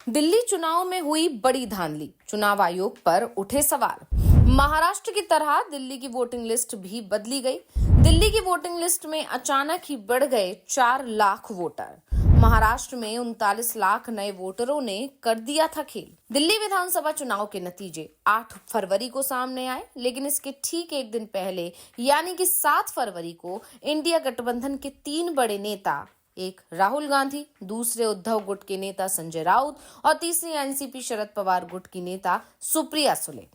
दिल्ली चुनाव में हुई बड़ी धांधली, चुनाव आयोग पर उठे सवाल। महाराष्ट्र की तरह दिल्ली की वोटिंग लिस्ट भी बदली गई। दिल्ली की वोटिंग लिस्ट में अचानक ही बढ़ गए 4 लाख वोटर। महाराष्ट्र में 39 लाख नए वोटरों ने कर दिया था खेल। दिल्ली विधानसभा चुनाव के नतीजे 8 फरवरी को सामने आए, लेकिन इसके ठीक एक दिन पहले यानी कि 7 फरवरी को इंडिया गठबंधन के 3 बड़े नेता, एक राहुल गांधी, दूसरे उद्धव गुट के नेता संजय राउत और तीसरी एनसीपी शरद पवार गुट की नेता सुप्रिया सुले,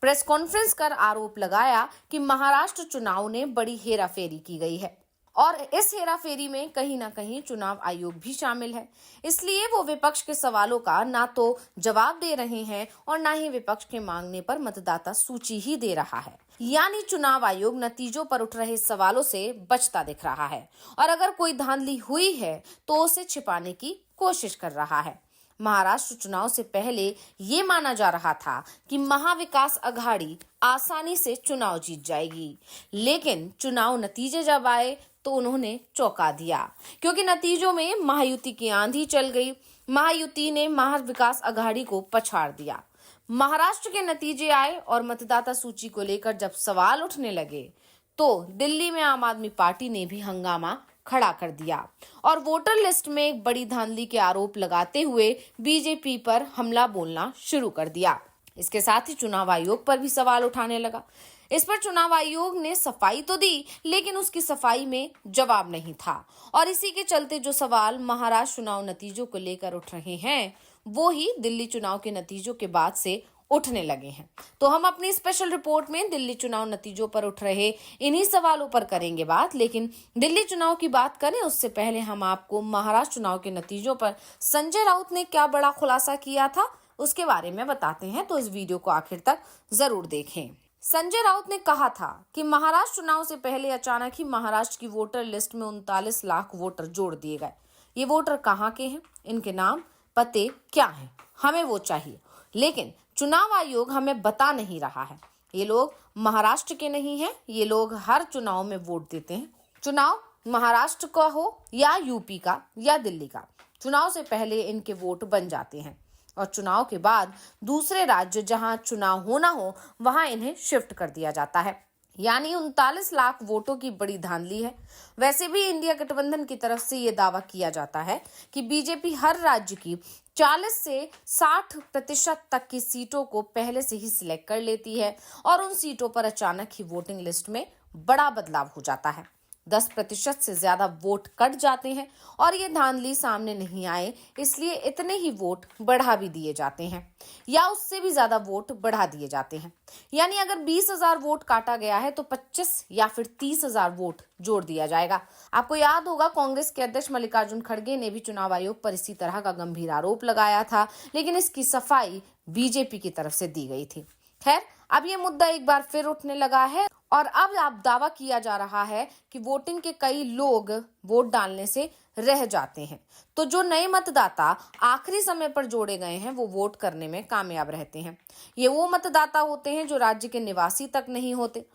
प्रेस कॉन्फ्रेंस कर आरोप लगाया कि महाराष्ट्र चुनाव ने बड़ी हेराफेरी की गई है और इस हेराफेरी में कहीं ना कहीं चुनाव आयोग भी शामिल है। इसलिए वो विपक्ष के सवालों का ना तो जवाब दे रहे हैं और ना ही विपक्ष के मांगने पर मतदाता सूची ही दे रहा है। यानी चुनाव आयोग नतीजों पर उठ रहे सवालों से बचता दिख रहा है और अगर कोई धांधली हुई है तो उसे छिपाने की कोशिश कर रहा है। महाराष्ट्र चुनाव से पहले ये माना जा रहा था कि महाविकास अघाड़ी आसानी से चुनाव जीत जाएगी, लेकिन चुनाव नतीजे जब आए तो उन्होंने चौंका दिया, क्योंकि नतीजों में महायुति की आंधी चल गई। महायुति ने महाविकास अघाड़ी को पछाड़ दिया। महाराष्ट्र के नतीजे आए और मतदाता सूची को लेकर जब सवाल उठने लगे तो दिल्ली में आम आदमी पार्टी ने भी हंगामा खड़ा कर दिया और वोटर लिस्ट में एक बड़ी धांधली के आरोप लगाते हुए बीजेपी पर हमला बोलना शुरू कर दिया। इसके साथ ही चुनाव आयोग पर भी सवाल उठाने लगा। इस पर चुनाव आयोग ने सफाई तो दी, लेकिन उसकी सफाई में जवाब नहीं था और इसी के चलते जो सवाल महाराष्ट्र चुनाव नतीजों को लेकर उठ रहे हैं वो ही दिल्ली चुनाव के नतीजों के बाद से उठने लगे हैं। तो हम अपनी स्पेशल रिपोर्ट में दिल्ली चुनाव नतीजों पर उठ रहे इन्हीं सवालों पर करेंगे बात, लेकिन दिल्ली चुनाव की बात करें उससे पहले हम आपको महाराष्ट्र चुनाव के नतीजों पर संजय राउत ने क्या बड़ा खुलासा किया था उसके बारे में बताते हैं, तो इस वीडियो को आखिर तक जरूर देखें। संजय राउत ने कहा था कि महाराष्ट्र चुनाव से पहले अचानक ही महाराष्ट्र की वोटर लिस्ट में 39 लाख वोटर जोड़ दिए गए। ये वोटर कहाँ के हैं, इनके नाम पते क्या हैं, हमें वो चाहिए, लेकिन चुनाव आयोग हमें बता नहीं रहा है। ये लोग महाराष्ट्र के नहीं हैं, ये लोग हर चुनाव में वोट देते हैं। चुनाव महाराष्ट्र का हो या यूपी का या दिल्ली का, चुनाव से पहले इनके वोट बन जाते हैं और चुनाव के बाद दूसरे राज्य जहां चुनाव होना हो वहां इन्हें शिफ्ट कर दिया जाता है। यानी 39 लाख वोटों की बड़ी धांधली है। वैसे भी इंडिया गठबंधन की तरफ से ये दावा किया जाता है कि बीजेपी हर राज्य की 40 से 60% तक की सीटों को पहले से ही सिलेक्ट कर लेती है और उन सीटों पर अचानक ही वोटिंग लिस्ट में बड़ा बदलाव हो जाता है। 10% से ज्यादा वोट कट जाते हैं और ये धांधली सामने नहीं आए इसलिए इतने ही वोट बढ़ा भी दिए जाते हैं या उससे भी ज्यादा वोट बढ़ा दिए जाते हैं। यानी अगर 20,000 वोट काटा गया है तो 25 या फिर 30,000 वोट जोड़ दिया जाएगा। आपको याद होगा कांग्रेस के अध्यक्ष मल्लिकार्जुन खड़गे ने भी चुनाव आयोग पर इसी तरह का गंभीर आरोप लगाया था, लेकिन इसकी सफाई बीजेपी की तरफ से दी गई थी। खैर, अब ये मुद्दा एक बार फिर उठने लगा है और अब दावा किया जा रहा है कि वोटिंग के कई लोग वोट डालने से रह जाते हैं, तो जो नए मतदाता आखिरी समय पर जोड़े गए हैं वो वोट करने में कामयाब रहते हैं। ये वो मतदाता होते हैं जो राज्य के निवासी तक नहीं होते।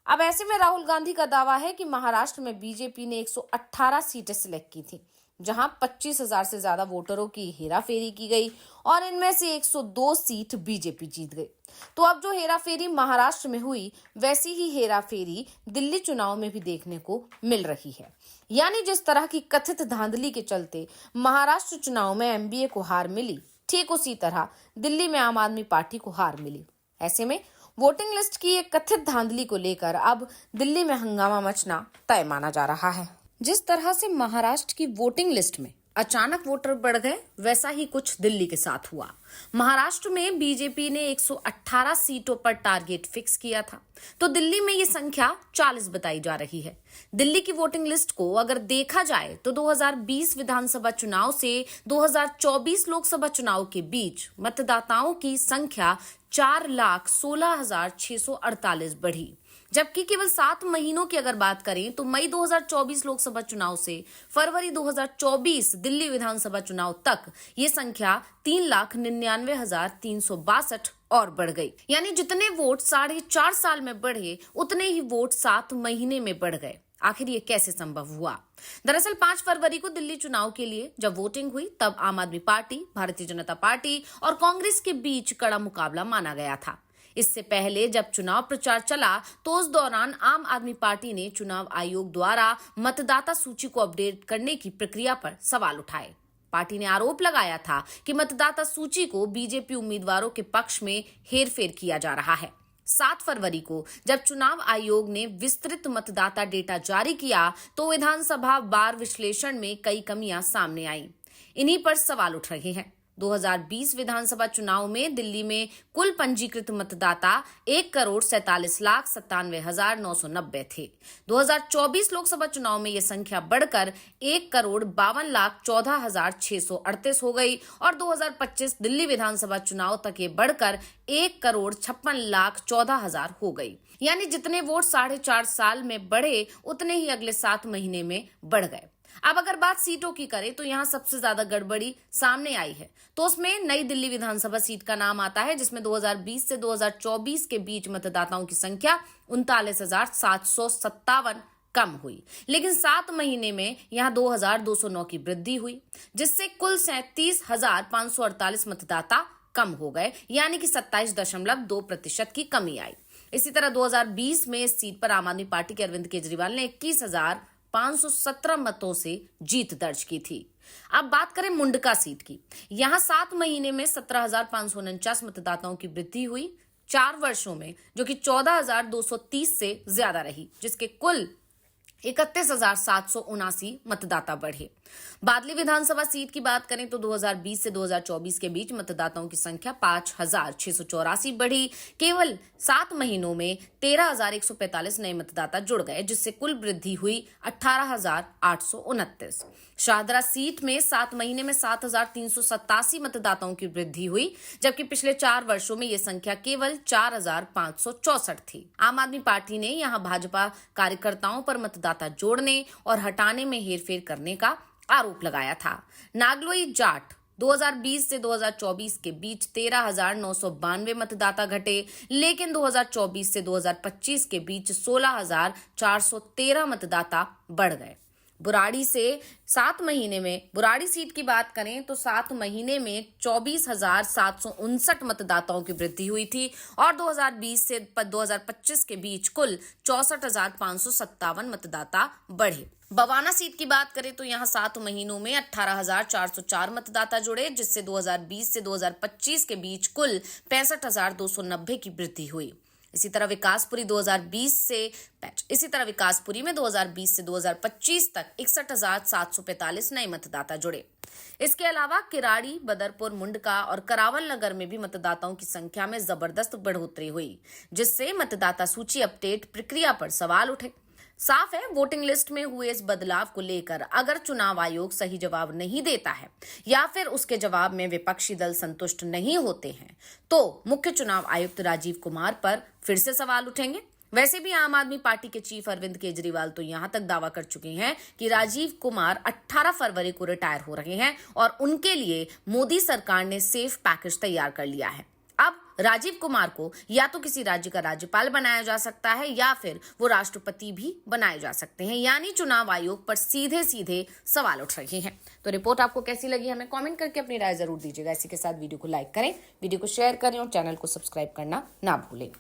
अब ऐसे में राहुल गांधी का दावा है कि महाराष्ट्र में बीजेपी ने 118 सीटें सिलेक्ट की थी, जहां 25,000 से ज्यादा वोटरों की हेराफेरी की गई और इनमें से 102 सीट बीजेपी जीत गई। तो अब जो हेराफेरी महाराष्ट्र में हुई वैसी ही हेराफेरी दिल्ली चुनाव में भी देखने को मिल रही है। यानी जिस तरह की कथित धांधली के चलते महाराष्ट्र चुनाव में एमबीए को हार मिली, ठीक उसी तरह दिल्ली में आम आदमी पार्टी को हार मिली। ऐसे में वोटिंग लिस्ट की एक कथित धांधली को लेकर अब दिल्ली में हंगामा मचना तय माना जा रहा है। जिस तरह से महाराष्ट्र की वोटिंग लिस्ट में अचानक वोटर बढ़ गए, वैसा ही कुछ दिल्ली के साथ हुआ। महाराष्ट्र में बीजेपी ने 118 सीटों पर टारगेट फिक्स किया था, तो दिल्ली में ये संख्या 40 बताई जा रही है। दिल्ली की वोटिंग लिस्ट को अगर देखा जाए तो 2020 विधानसभा चुनाव से 2024 लोकसभा चुनाव के बीच मतदाताओं की संख्या 4,16,648 बढ़ी, जबकि केवल 7 महीनों की अगर बात करें तो मई 2024 लोकसभा चुनाव से फरवरी 2024 दिल्ली विधानसभा चुनाव तक ये संख्या 3,99,362 और बढ़ गई। यानी जितने वोट 4.5 साल में बढ़े उतने ही वोट 7 महीने में बढ़ गए। आखिर ये कैसे संभव हुआ? दरअसल 5 फरवरी को दिल्ली चुनाव के लिए जब वोटिंग हुई तब आम आदमी पार्टी, भारतीय जनता पार्टी और कांग्रेस के बीच कड़ा मुकाबला माना गया था। इससे पहले जब चुनाव प्रचार चला तो उस दौरान आम आदमी पार्टी ने चुनाव आयोग द्वारा मतदाता सूची को अपडेट करने की प्रक्रिया पर सवाल उठाए। पार्टी ने आरोप लगाया था कि मतदाता सूची को बीजेपी उम्मीदवारों के पक्ष में हेरफेर किया जा रहा है। 7 फरवरी को जब चुनाव आयोग ने विस्तृत मतदाता डेटा जारी किया तो विधानसभा बार विश्लेषण में कई कमियां सामने आईं। इन्हीं पर सवाल उठ रहे हैं। 2020 विधानसभा चुनाव में दिल्ली में कुल पंजीकृत मतदाता 1,47,97,990 थे। 2024 लोकसभा चुनाव में यह संख्या बढ़कर 1,52,14,638 हो गई और 2025 दिल्ली विधानसभा चुनाव तक ये बढ़कर 1,56,14,000 हो गई। यानी जितने वोट 4.5 साल में बढ़े उतने ही अगले 7 महीने में बढ़ गए। अब अगर बात सीटों की करें तो यहां सबसे ज्यादा गड़बड़ी सामने आई है तो उसमें नई दिल्ली विधानसभा सीट का नाम आता है, जिसमें 2020 से 2024 के बीच मतदाताओं की संख्या 39,757 कम हुई, लेकिन 7 महीने में यहां 2,209 की वृद्धि हुई, जिससे कुल 37,548 मतदाता कम हो गए, यानी कि 27.2% की कमी आई। इसी तरह 2020 में इस सीट पर आम आदमी पार्टी के अरविंद केजरीवाल ने 21,517 मतों से जीत दर्ज की थी। अब बात करें मुंडका सीट की। यहां 7 महीने में 17,549 मतदाताओं की वृद्धि हुई 4 वर्षों में, जो कि 14,230 से ज्यादा रही, जिसके कुल 31,779 मतदाता बढ़े। बादली विधानसभा सीट की बात करें तो 2020 से 2024 के बीच मतदाताओं की संख्या 5,684 बढ़ी। केवल 7 महीनों में 13,145 नए मतदाता जुड़ गए, जिससे कुल वृद्धि हुई 18,829। शाहदरा सीट में 7 महीने में 7,387 मतदाताओं की वृद्धि हुई, जबकि पिछले 4 वर्षों में यह संख्या केवल 4,564 थी। आम आदमी पार्टी ने यहां भाजपा कार्यकर्ताओं पर मतदाता जोड़ने और हटाने में हेरफेर करने का आरोप लगाया था। नागलोई जाट 2020 से 2024 के बीच 13,992 मतदाता घटे, लेकिन 2024 से 2025 के बीच 16,413 मतदाता बढ़ गए। बुराड़ी से 7 महीने में, बुराड़ी सीट की बात करें तो 7 महीने में 24,759 मतदाताओं की वृद्धि हुई थी और 2020 से 2025 के बीच कुल 64,557 मतदाता बढ़े। बवाना सीट की बात करें तो यहां 7 महीनों में 18,404 मतदाता जुड़े, जिससे 2020 से 2025 के बीच कुल 65,290 की वृद्धि हुई। इसी तरह विकासपुरी में 2020 से 2025 तक 61,745 नए मतदाता जुड़े। इसके अलावा किराड़ी, बदरपुर, मुंडका और करावल नगर में भी मतदाताओं की संख्या में जबरदस्त बढ़ोतरी हुई, जिससे मतदाता सूची अपडेट प्रक्रिया पर सवाल उठे। साफ है, वोटिंग लिस्ट में हुए इस बदलाव को लेकर अगर चुनाव आयोग सही जवाब नहीं देता है या फिर उसके जवाब में विपक्षी दल संतुष्ट नहीं होते हैं तो मुख्य चुनाव आयुक्त राजीव कुमार पर फिर से सवाल उठेंगे। वैसे भी आम आदमी पार्टी के चीफ अरविंद केजरीवाल तो यहां तक दावा कर चुके हैं कि राजीव कुमार 18 फरवरी को रिटायर हो रहे हैं और उनके लिए मोदी सरकार ने सेफ पैकेज तैयार कर लिया है। अब राजीव कुमार को या तो किसी राज्य का राज्यपाल बनाया जा सकता है या फिर वो राष्ट्रपति भी बनाए जा सकते हैं, यानी चुनाव आयोग पर सीधे सीधे सवाल उठ रहे हैं। तो रिपोर्ट आपको कैसी लगी हमें कमेंट करके अपनी राय जरूर दीजिएगा। इसी के साथ वीडियो को लाइक करें, वीडियो को शेयर करें और चैनल को सब्सक्राइब करना ना भूलें।